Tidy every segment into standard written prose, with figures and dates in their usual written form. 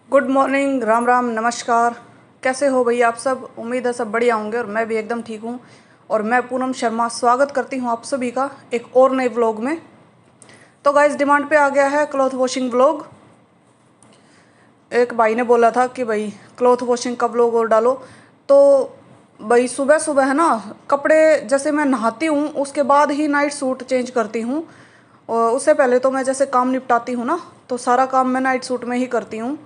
Good morning, Ram Ram, नमस्कार। कैसे हो भैया आप सब? उम्मीद है सब बढ़िया होंगे और मैं भी एकदम ठीक हूँ। और मैं पूनम शर्मा स्वागत करती हूँ आप सभी का एक और नए व्लॉग में। तो गाइस, डिमांड पे आ गया है क्लॉथ वॉशिंग व्लॉग। एक भाई ने बोला था कि भाई क्लॉथ वॉशिंग का व्लॉग और डालो। तो भाई सुबह सुबह है ना, कपड़े जैसे मैं नहाती हूँ उसके बाद ही नाइट सूट चेंज करती हूँ। और उससे पहले तो मैं जैसे काम निपटाती हूँ ना, तो सारा काम मैं नाइट सूट में ही करती हूँ।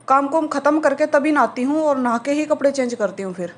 काम को ख़त्म करके तभी नहाती हूँ और नहा के ही कपड़े चेंज करती हूँ फिर।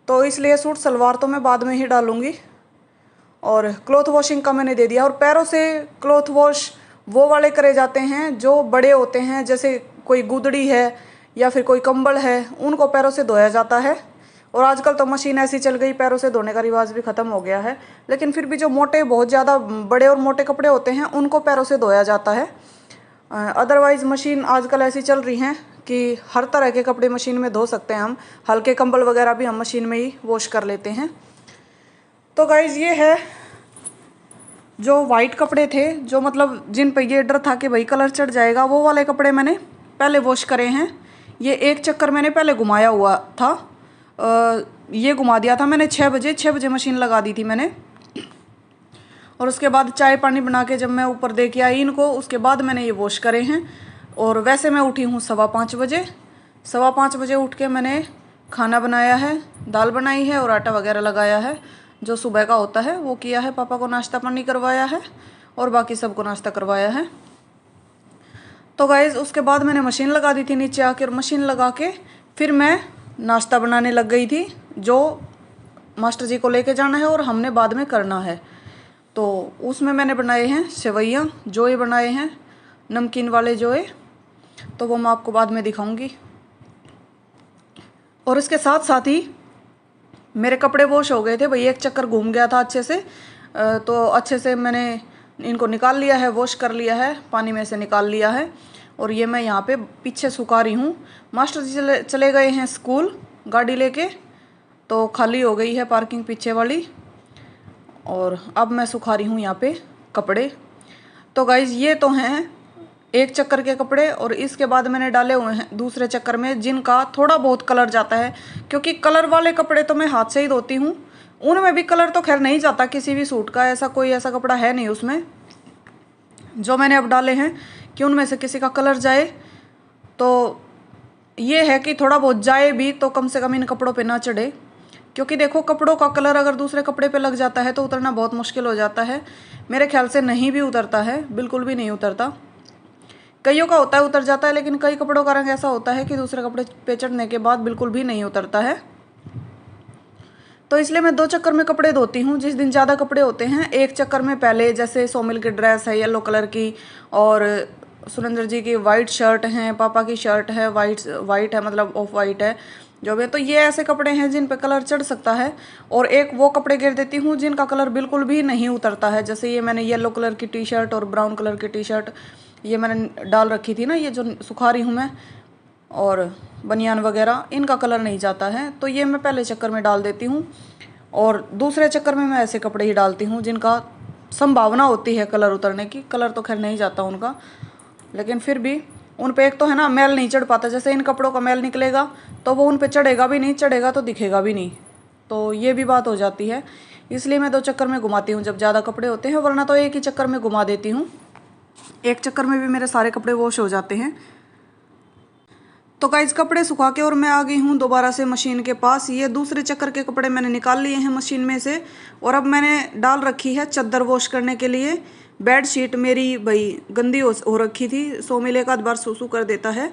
तो इसलिए सूट सलवार तो मैं बाद में ही डालूँगी। और क्लॉथ वॉशिंग का मैंने दे दिया। और पैरों से क्लॉथ वॉश वो वाले करे जाते हैं जो बड़े होते हैं, जैसे कोई गुदड़ी है या फिर कोई कंबल है, उनको पैरों से धोया जाता है। और आजकल तो मशीन ऐसी चल गई, पैरों से धोने का रिवाज भी ख़त्म हो गया है। लेकिन फिर भी जो मोटे, बहुत ज़्यादा बड़े और मोटे कपड़े होते हैं उनको पैरों से धोया जाता है। अदरवाइज़ मशीन आजकल ऐसी चल रही हैं कि हर तरह के कपड़े मशीन में धो सकते हैं हम। हल्के कंबल वगैरह भी हम मशीन में ही वॉश कर लेते हैं। तो गाइज़, ये है जो वाइट कपड़े थे, जो मतलब जिन पे ये डर था कि भाई कलर चढ़ जाएगा, वो वाले कपड़े मैंने पहले वॉश करे हैं। ये एक चक्कर मैंने पहले घुमाया हुआ था। ये घुमा दिया था मैंने 6 बजे मशीन लगा दी थी मैंने। और उसके बाद चाय पानी बना के जब मैं ऊपर दे के आई इनको, उसके बाद मैंने ये वॉश करे हैं। और वैसे मैं उठी हूँ 5:15 बजे। 5:15 बजे उठ के मैंने खाना बनाया है, दाल बनाई है और आटा वगैरह लगाया है। जो सुबह का होता है वो किया है, पापा को नाश्ता पानी करवाया है और बाकी सबको नाश्ता करवाया है। तो गाइज़, उसके बाद मैंने मशीन लगा दी थी नीचे आके, और मशीन लगा के फिर मैं नाश्ता बनाने लग गई थी, जो मास्टर जी को लेके जाना है और हमने बाद में करना है। तो उसमें मैंने बनाए हैं सेवइयाँ, जोए बनाए हैं, नमकीन वाले जोए। तो वो मैं आपको बाद में दिखाऊंगी। और इसके साथ साथ ही मेरे कपड़े वॉश हो गए थे भाई, एक चक्कर घूम गया था अच्छे से। तो अच्छे से मैंने इनको निकाल लिया है, वॉश कर लिया है, पानी में से निकाल लिया है। और ये मैं यहाँ पे पीछे सुखा रही हूँ। मास्टर जी चले गए हैं स्कूल गाड़ी लेके, तो खाली हो गई है पार्किंग पीछे वाली। और अब मैं सुखा रही हूँ यहाँ पे कपड़े। तो गाइज़, ये तो हैं एक चक्कर के कपड़े। और इसके बाद मैंने डाले हुए हैं दूसरे चक्कर में, जिनका थोड़ा बहुत कलर जाता है, क्योंकि कलर वाले कपड़े तो मैं हाथ से ही धोती हूँ। उनमें भी कलर तो खैर नहीं जाता किसी भी सूट का, ऐसा कोई ऐसा कपड़ा है नहीं उसमें जो मैंने अब डाले हैं कि उनमें से किसी का कलर जाए। तो ये है कि थोड़ा बहुत जाए भी तो कम से कम इन कपड़ों पे ना चढ़े, क्योंकि देखो कपड़ों का कलर अगर दूसरे कपड़े पे लग जाता है तो उतरना बहुत मुश्किल हो जाता है। मेरे ख्याल से नहीं भी उतरता है, बिल्कुल भी नहीं उतरता। कईयों का होता है उतर जाता है, लेकिन कई कपड़ों का रंग ऐसा होता है कि दूसरे कपड़े पे चढ़ने के बाद बिल्कुल भी नहीं उतरता है। तो इसलिए मैं 2 चक्कर में कपड़े धोती हूँ। जिस दिन ज़्यादा कपड़े होते हैं, एक चक्कर में पहले, जैसे सोमिल की ड्रेस है येलो कलर की, और सुरेंद्र जी की वाइट शर्ट है, पापा की शर्ट है वाइट है, मतलब ऑफ वाइट है जो भी। तो ये ऐसे कपड़े हैं जिन पे कलर चढ़ सकता है। और एक वो कपड़े गिर देती हूँ जिनका कलर बिल्कुल भी नहीं उतरता है। जैसे ये मैंने येलो कलर की टी शर्ट और ब्राउन कलर की टी शर्ट ये मैंने डाल रखी थी ना, ये जो सुखा रही हूँ मैं, और बनियान वगैरह, इनका कलर नहीं जाता है। तो ये मैं पहले चक्कर में डाल देती हूँ। और दूसरे चक्कर में मैं ऐसे कपड़े ही डालती हूँ जिनका संभावना होती है कलर उतरने की। कलर तो खैर नहीं जाता उनका, लेकिन फिर भी उन पे एक तो है ना, मैल नहीं चढ़ पाता। जैसे इन कपड़ों का मैल निकलेगा तो वो उन पे चढ़ेगा भी नहीं, चढ़ेगा तो दिखेगा भी नहीं। तो ये भी बात हो जाती है। इसलिए मैं 2 चक्कर में घुमाती हूँ जब ज़्यादा कपड़े होते हैं, वरना तो एक ही चक्कर में घुमा देती हूँ। एक चक्कर में भी मेरे सारे कपड़े वॉश हो जाते हैं। तो गाइज, कपड़े सुखा के और मैं आ गई हूँ दोबारा से मशीन के पास। ये दूसरे चक्कर के कपड़े मैंने निकाल लिए हैं मशीन में से। और अब मैंने डाल रखी है चादर वॉश करने के लिए। बेडशीट मेरी भाई गंदी हो रखी थी, सोमिल एक आध बार सूसू कर देता है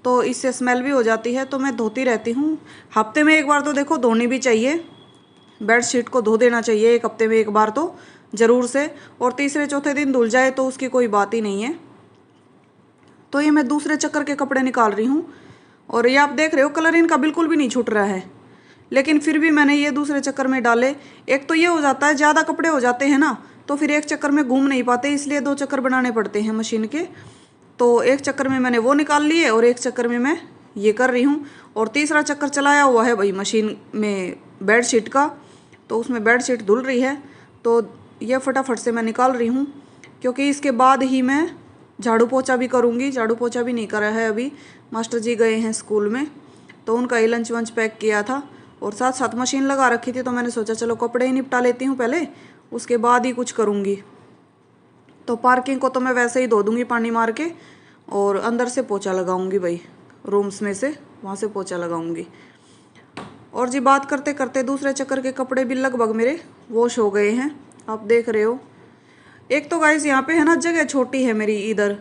तो इससे स्मेल भी हो जाती है, तो मैं धोती रहती हूँ। हफ्ते में एक बार तो देखो धोनी भी चाहिए, बेडशीट को धो देना चाहिए 1 हफ्ते में एक बार तो ज़रूर से। और तीसरे चौथे दिन धुल जाए तो उसकी कोई बात ही नहीं है। तो ये मैं दूसरे चक्कर के कपड़े निकाल रही हूँ। और ये आप देख रहे हो कलर इनका बिल्कुल भी नहीं छूट रहा है, लेकिन फिर भी मैंने ये दूसरे चक्कर में डाले। एक तो ये हो जाता है, ज़्यादा कपड़े हो जाते हैं ना, तो फिर एक चक्कर में घूम नहीं पाते, इसलिए 2 चक्कर बनाने पड़ते हैं मशीन के। तो एक चक्कर में मैंने वो निकाल लिए और एक चक्कर में मैं ये कर रही हूँ। और तीसरा चक्कर चलाया हुआ है भाई मशीन में बेडशीट का, तो उसमें बेडशीट धुल रही है। तो ये फटाफट से मैं निकाल रही हूँ, क्योंकि इसके बाद ही मैं झाड़ू पोछा भी करूँगी। झाड़ू पोछा भी नहीं करा है अभी, मास्टर जी गए हैं स्कूल में, तो उनका ही लंच वंच पैक किया था और साथ साथ मशीन लगा रखी थी, तो मैंने सोचा चलो कपड़े ही निपटा लेती हूँ पहले, उसके बाद ही कुछ करूँगी। तो पार्किंग को तो मैं वैसे ही धो दूँगी पानी मार के, और अंदर से पोछा लगाऊँगी भाई, रूम्स में से वहाँ से पोछा लगाऊँगी। और जी बात करते करते दूसरे चक्कर के कपड़े भी लगभग मेरे वॉश हो गए हैं, आप देख रहे हो। एक तो गाइस यहाँ पे है ना जगह छोटी है मेरी, इधर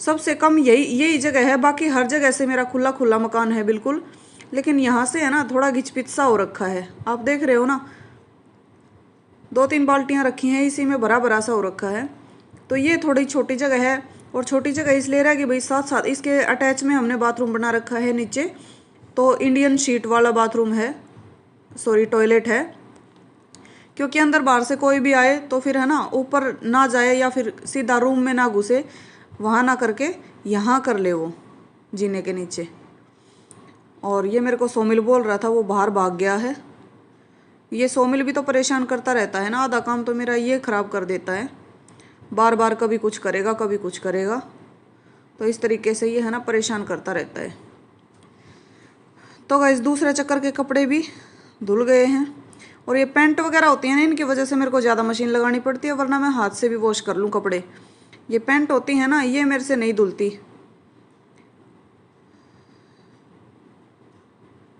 सबसे कम यही जगह है, बाकी हर जगह से मेरा खुला खुला मकान है बिल्कुल, लेकिन यहाँ से है ना थोड़ा घिचपिच सा हो रखा है, आप देख रहे हो ना। 2-3 बाल्टियाँ रखी हैं, इसी में भरा भरा सा हो रखा है। तो ये थोड़ी छोटी जगह है, और छोटी जगह इसलिए रह कि भाई साथ साथ इसके अटैच में हमने बाथरूम बना रखा है नीचे, तो इंडियन शीट वाला बाथरूम है, सॉरी टॉयलेट है, क्योंकि अंदर बाहर से कोई भी आए तो फिर है ना ऊपर ना जाए या फिर सीधा रूम में ना घुसे, वहाँ ना करके यहाँ कर ले वो जीने के नीचे। और ये मेरे को सोमिल बोल रहा था, वो बाहर भाग गया है। ये सोमिल भी तो परेशान करता रहता है ना, आधा काम तो मेरा ये ख़राब कर देता है, बार बार कभी कुछ करेगा कभी कुछ करेगा, तो इस तरीके से ये है ना परेशान करता रहता है। तो गाइस दूसरे चक्कर के कपड़े भी धुल गए हैं, और ये पैंट वगैरह होती हैं ना, इनकी वजह से मेरे को ज़्यादा मशीन लगानी पड़ती है, वरना मैं हाथ से भी वॉश कर लूँ कपड़े। ये पैंट होती है ना, ये मेरे से नहीं धुलती।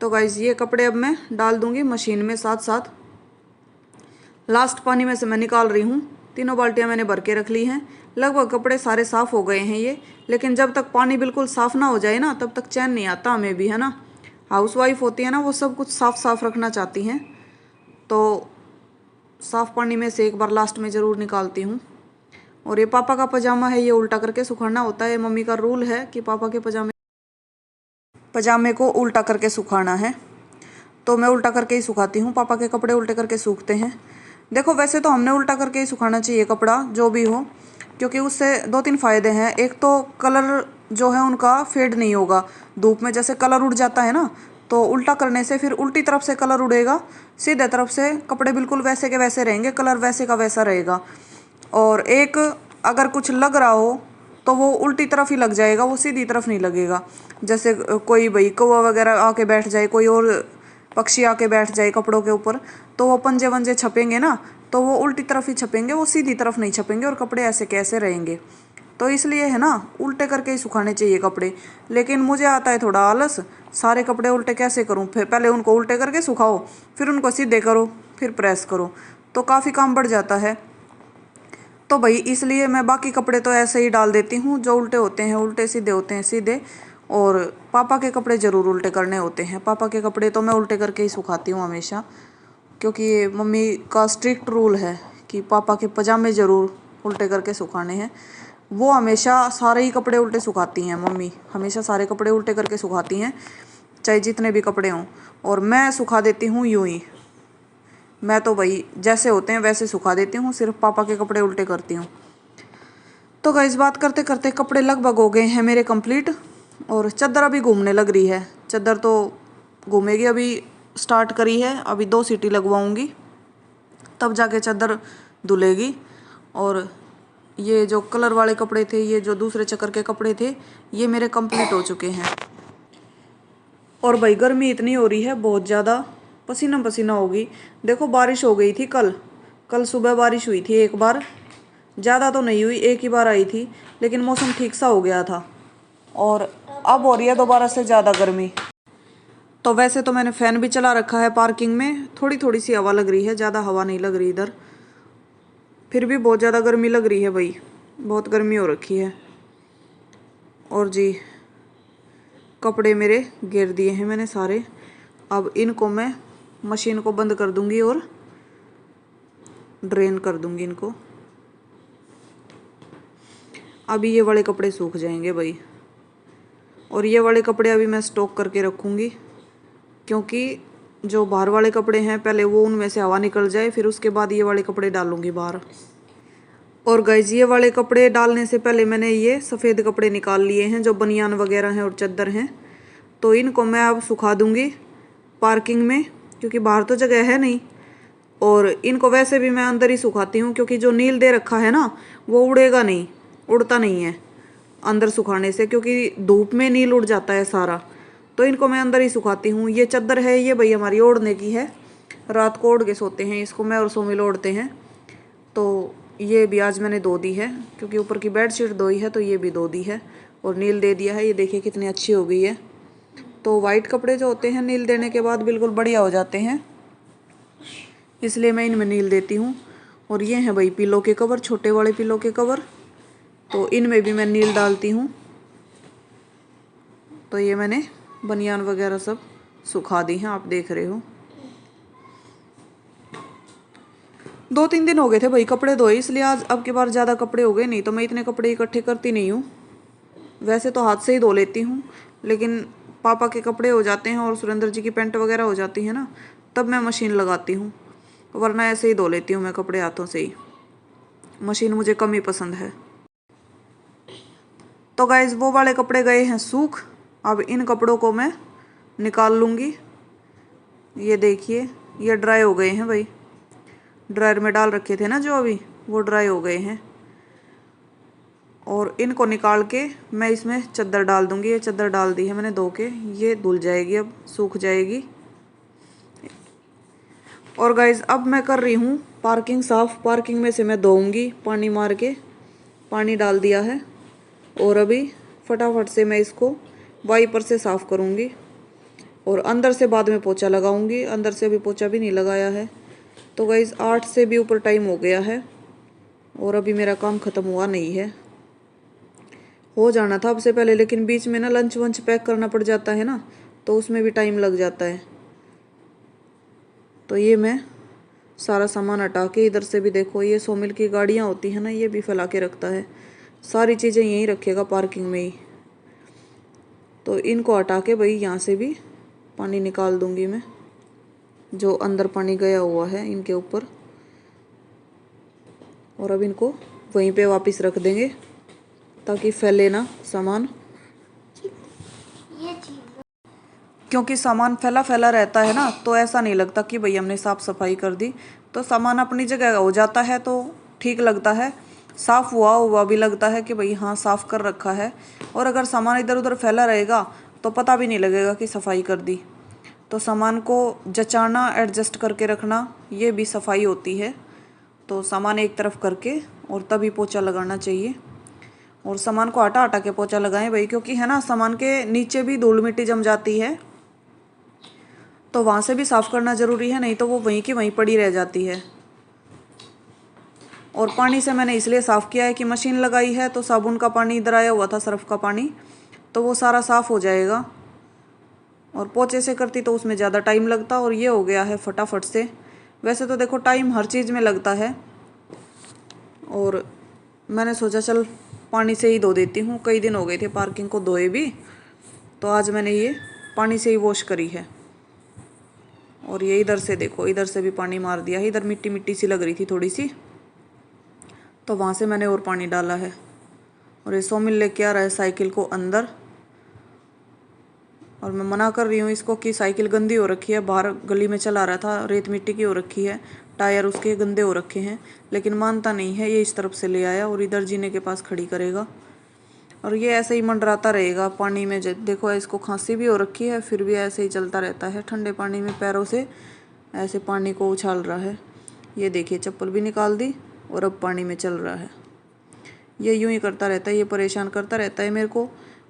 तो गाइस ये कपड़े अब मैं डाल दूंगी मशीन में साथ साथ। लास्ट पानी में से मैं निकाल रही हूँ, 3 बाल्टियाँ मैंने भर के रख ली हैं। लगभग कपड़े सारे साफ़ हो गए हैं ये, लेकिन जब तक पानी बिल्कुल साफ़ ना हो जाए ना, तब तक चैन नहीं आता हमें भी, है ना। हाउसवाइफ होती है ना, वो सब कुछ साफ़ साफ़ रखना चाहती हैं, तो साफ़ पानी में से एक बार लास्ट में ज़रूर निकालती हूँ। और ये पापा का पजामा है, ये उल्टा करके सुखाना होता है, मम्मी का रूल है कि पापा के पजामे को उल्टा करके सुखाना है, तो मैं उल्टा करके ही सुखाती हूँ। पापा के कपड़े उल्टे करके सूखते हैं। देखो वैसे तो हमने उल्टा करके ही सुखाना चाहिए कपड़ा जो भी हो, क्योंकि उससे 2-3 फ़ायदे हैं। एक तो कलर जो है उनका फेड नहीं होगा धूप में, जैसे कलर उड़ जाता है ना, तो उल्टा करने से फिर उल्टी तरफ से कलर उड़ेगा, सीधे तरफ से कपड़े बिल्कुल वैसे के वैसे रहेंगे, कलर वैसे का वैसा रहेगा। और एक अगर कुछ लग रहा हो तो वो उल्टी तरफ ही लग जाएगा, वो सीधी तरफ नहीं लगेगा। जैसे कोई भाई कौवा वगैरह आके बैठ जाए, कोई और पक्षी आके बैठ जाए कपड़ों के ऊपर, तो वो पंजे वंजे छपेंगे ना, तो वो उल्टी तरफ ही छपेंगे, वो सीधी तरफ नहीं छपेंगे, और कपड़े ऐसे कैसे रहेंगे। तो इसलिए है ना उल्टे करके ही सुखाने चाहिए कपड़े। लेकिन मुझे आता है थोड़ा आलस, सारे कपड़े उल्टे कैसे करूँ, फिर पहले उनको उल्टे करके सुखाओ, फिर उनको सीधे करो, फिर प्रेस करो, तो काफ़ी काम बढ़ जाता है। तो भाई इसलिए मैं बाकी कपड़े तो ऐसे ही डाल देती हूँ, जो उल्टे होते हैं उल्टे, सीधे होते हैं सीधे। और पापा के कपड़े ज़रूर उल्टे करने होते हैं, पापा के कपड़े तो मैं उल्टे करके ही सुखाती हूँ हमेशा, क्योंकि ये मम्मी का स्ट्रिक्ट रूल है कि पापा के पजामे ज़रूर उल्टे करके सुखाने हैं। वो हमेशा सारे ही कपड़े उल्टे सुखाती हैं, मम्मी हमेशा सारे कपड़े उल्टे करके सुखाती हैं, चाहे जितने भी कपड़े हों। और मैं सुखा देती हूँ यूँ ही, मैं तो भाई जैसे होते हैं वैसे सुखा देती हूँ, सिर्फ पापा के कपड़े उल्टे करती हूँ। तो गाइस बात करते करते कपड़े लगभग हो गए हैं मेरे कंप्लीट, और चादर अभी घूमने लग रही है। चादर तो घूमेगी, अभी स्टार्ट करी है, अभी 2 सीटी लगवाऊंगी तब जाके चादर धुलेगी। और ये जो कलर वाले कपड़े थे, ये जो दूसरे चक्कर के कपड़े थे, ये मेरे कंप्लीट हो चुके हैं। और भाई गर्मी इतनी हो रही है बहुत ज़्यादा, पसीना पसीना होगी। देखो बारिश हो गई थी कल सुबह बारिश हुई थी एक बार, ज़्यादा तो नहीं हुई, एक ही बार आई थी, लेकिन मौसम ठीक सा हो गया था। और अब हो रही है दोबारा से ज़्यादा गर्मी। तो वैसे तो मैंने फ़ैन भी चला रखा है पार्किंग में, थोड़ी थोड़ी सी हवा लग रही है, ज़्यादा हवा नहीं लग रही इधर, फिर भी बहुत ज़्यादा गर्मी लग रही है भाई, बहुत गर्मी हो रखी है। और जी कपड़े मेरे घेर दिए हैं मैंने सारे, अब इनको मैं मशीन को बंद कर दूंगी और ड्रेन कर दूंगी इनको। अभी ये वाले कपड़े सूख जाएंगे भाई, और ये वाले कपड़े अभी मैं स्टॉक करके रखूँगी, क्योंकि जो बाहर वाले कपड़े हैं पहले वो उनमें से हवा निकल जाए, फिर उसके बाद ये वाले कपड़े डालूँगी बाहर। और गाइस ये वाले कपड़े डालने से पहले मैंने ये सफ़ेद कपड़े निकाल लिए हैं, जो बनियान वगैरह हैं और चादर हैं, तो इनको मैं अब सुखा दूँगी पार्किंग में, क्योंकि बाहर तो जगह है नहीं। और इनको वैसे भी मैं अंदर ही सुखाती हूँ, क्योंकि जो नील दे रखा है ना वो उड़ेगा नहीं, उड़ता नहीं है, अंदर सुखाने से, क्योंकि धूप में नील उड़ जाता है सारा, तो इनको मैं अंदर ही सुखाती हूँ। ये चादर है, ये भाई हमारी ओढ़ने की है, रात को ओढ़ के सोते हैं इसको, मैं और सोमिल ओढ़ते हैं। तो ये भी आज मैंने धो दी है, क्योंकि ऊपर की बेडशीट धोई है तो ये भी धो दी है और नील दे दिया है। ये देखिए कितनी अच्छी हो गई है। तो वाइट कपड़े जो होते हैं नील देने के बाद बिल्कुल बढ़िया हो जाते हैं, इसलिए मैं इनमें नील देती हूँ। और ये हैं भाई पिलो के कवर, छोटे वाले पिलो के कवर, तो इनमें भी मैं नील डालती हूँ। तो ये मैंने बनियान वगैरह सब सुखा दी हैं, आप देख रहे हो। 2-3 दिन हो गए थे भाई कपड़े धोए, इसलिए आज अब की बार ज़्यादा कपड़े हो गए, नहीं तो मैं इतने कपड़े इकट्ठे करती नहीं हूँ। वैसे तो हाथ से ही धो लेती हूँ, लेकिन पापा के कपड़े हो जाते हैं और सुरेंद्र जी की पैंट वगैरह हो जाती है ना, तब मैं मशीन लगाती हूँ, वरना ऐसे ही धो लेती हूँ मैं कपड़े हाथों से ही। मशीन मुझे कम ही पसंद है। तो गाइज वो वाले कपड़े गए हैं सूख, अब इन कपड़ों को मैं निकाल लूँगी। ये देखिए ये ड्राई हो गए हैं भाई, ड्रायर में डाल रखे थे ना जो अभी, वो ड्राई हो गए हैं। और इनको निकाल के मैं इसमें चादर डाल दूँगी। ये चादर डाल दी है मैंने धो के, ये धुल जाएगी, अब सूख जाएगी। और गाइज अब मैं कर रही हूँ पार्किंग साफ़। पार्किंग में से मैं धोऊंगी, पानी मार के पानी डाल दिया है, और अभी फटाफट से मैं इसको वाइपर से साफ़ करूँगी। और अंदर से बाद में पोछा लगाऊंगी, अंदर से अभी पोछा भी नहीं लगाया है। तो गाइज 8 से भी ऊपर टाइम हो गया है और अभी मेरा काम ख़त्म हुआ नहीं है। हो जाना था अब से पहले, लेकिन बीच में ना लंच वंच पैक करना पड़ जाता है ना, तो उसमें भी टाइम लग जाता है। तो ये मैं सारा सामान हटा के, इधर से भी देखो ये सोमिल की गाड़ियाँ होती हैं ना, ये भी फैला के रखता है, सारी चीज़ें यहीं रखेगा पार्किंग में ही। तो इनको हटा के भाई यहाँ से भी पानी निकाल दूंगी मैं, जो अंदर पानी गया हुआ है इनके ऊपर। और अब इनको वहीं पे वापस रख देंगे ताकि फैले ना सामान, क्योंकि सामान फैला फैला रहता है ना, तो ऐसा नहीं लगता कि भाई हमने साफ़ सफाई कर दी। तो सामान अपनी जगह हो जाता है तो ठीक लगता है, साफ़ हुआ हुआ भी लगता है कि भाई हाँ साफ़ कर रखा है। और अगर सामान इधर उधर फैला रहेगा तो पता भी नहीं लगेगा कि सफाई कर दी। तो सामान को जचाना, एडजस्ट करके रखना, ये भी सफाई होती है। तो सामान एक तरफ करके और तभी पोछा लगाना चाहिए। और सामान को हटा हटा के पोछा लगाएं भाई, क्योंकि है ना सामान के नीचे भी धूल मिट्टी जम जाती है, तो वहाँ से भी साफ़ करना ज़रूरी है, नहीं तो वो वहीं की वहीं पड़ी रह जाती है। और पानी से मैंने इसलिए साफ़ किया है कि मशीन लगाई है, तो साबुन का पानी इधर आया हुआ था, सर्फ का पानी, तो वो सारा साफ़ हो जाएगा। और पोछे से करती तो उसमें ज़्यादा टाइम लगता, और ये हो गया है फटाफट से। वैसे तो देखो टाइम हर चीज़ में लगता है, और मैंने सोचा चल पानी से ही धो देती हूँ। कई दिन हो गए थे पार्किंग को धोए भी, तो आज मैंने ये पानी से ही वॉश करी है। और ये इधर से देखो, इधर से भी पानी मार दिया है, इधर मिट्टी मिट्टी सी लग रही थी थोड़ी सी, तो वहाँ से मैंने और पानी डाला है। और ये सोमिल लेके आ रहा है साइकिल को अंदर, और मैं मना कर रही हूँ इसको कि साइकिल गंदी हो रखी है, बाहर गली में चला रहा था, रेत मिट्टी की हो रखी है, टायर उसके गंदे हो रखे हैं, लेकिन मानता नहीं है। ये इस तरफ से ले आया और इधर जीने के पास खड़ी करेगा, और ये ऐसे ही मंडराता रहेगा पानी में। देखो इसको खांसी भी हो रखी है, फिर भी ऐसे ही चलता रहता है, ठंडे पानी में पैरों से ऐसे पानी को उछाल रहा है। ये देखिए चप्पल भी निकाल दी और अब पानी में चल रहा है। ये यूं ही करता रहता है, ये परेशान करता रहता है मेरे को।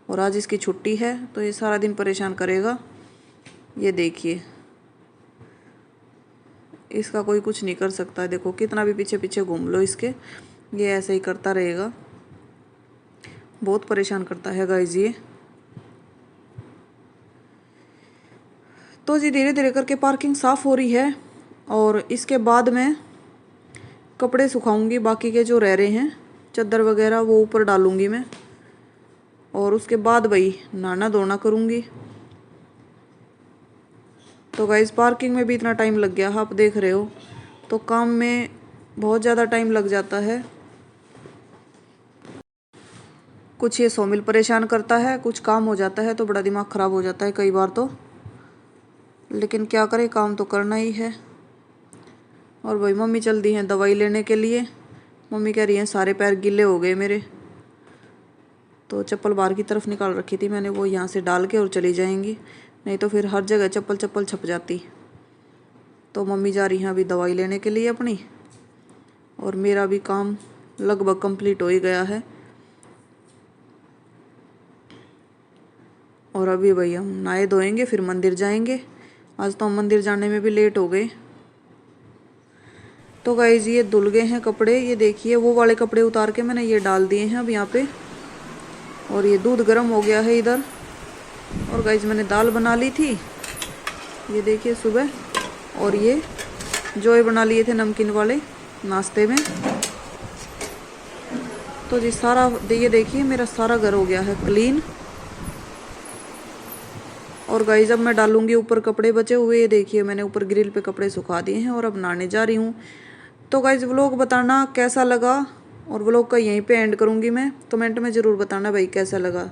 और आज इसकी छुट्टी है तो ये सारा दिन परेशान करेगा। ये देखिए इसका कोई कुछ नहीं कर सकता, देखो कितना भी पीछे पीछे घूम लो इसके, ये ऐसे ही करता रहेगा, बहुत परेशान करता है गाइस ये। तो जी धीरे धीरे करके पार्किंग साफ़ हो रही है, और इसके बाद मैं कपड़े सुखाऊंगी, बाकी के जो रह रहे हैं चादर वगैरह वो ऊपर डालूंगी मैं, और उसके बाद भाई नहाना धोना करूँगी। तो गाइस पार्किंग में भी इतना टाइम लग गया, आप देख रहे हो, तो काम में बहुत ज़्यादा टाइम लग जाता है। कुछ ये सोमिल परेशान करता है, कुछ काम हो जाता है तो बड़ा दिमाग ख़राब हो जाता है कई बार तो, लेकिन क्या करें, काम तो करना ही है। और भाई मम्मी चल दी हैं दवाई लेने के लिए। मम्मी कह रही हैं सारे पैर गीले हो गए मेरे। तो चप्पल बाहर की तरफ निकाल रखी थी मैंने, वो यहाँ से डाल के और चली जाएंगी, नहीं तो फिर हर जगह चप्पल चप्पल छप जाती। तो मम्मी जा रही हैं अभी दवाई लेने के लिए अपनी, और मेरा भी काम लगभग कंप्लीट हो ही गया है। और अभी भाई हम नहाए धोएंगे फिर मंदिर जाएंगे। आज तो हम मंदिर जाने में भी लेट हो गए। तो गाइस ये धुल गए हैं कपड़े, ये देखिए वो वाले कपड़े उतार के मैंने ये डाल दिए हैं अब यहाँ पे। और ये दूध गर्म हो गया है इधर। और गाइस मैंने दाल बना ली थी, ये देखिए सुबह, और ये जोए बना लिए थे नमकीन वाले नाश्ते में। तो जी सारा ये देखिए मेरा सारा घर हो गया है क्लीन। और गाइस अब मैं डालूंगी ऊपर कपड़े बचे हुए, ये देखिए मैंने ऊपर ग्रिल पे कपड़े सुखा दिए हैं और अब नहाने जा रही हूँ। तो गाइस व्लॉग बताना कैसा लगा, और व्लॉग का यहीं पे एंड करूँगी मैं। कमेंट में ज़रूर बताना भाई कैसा लगा।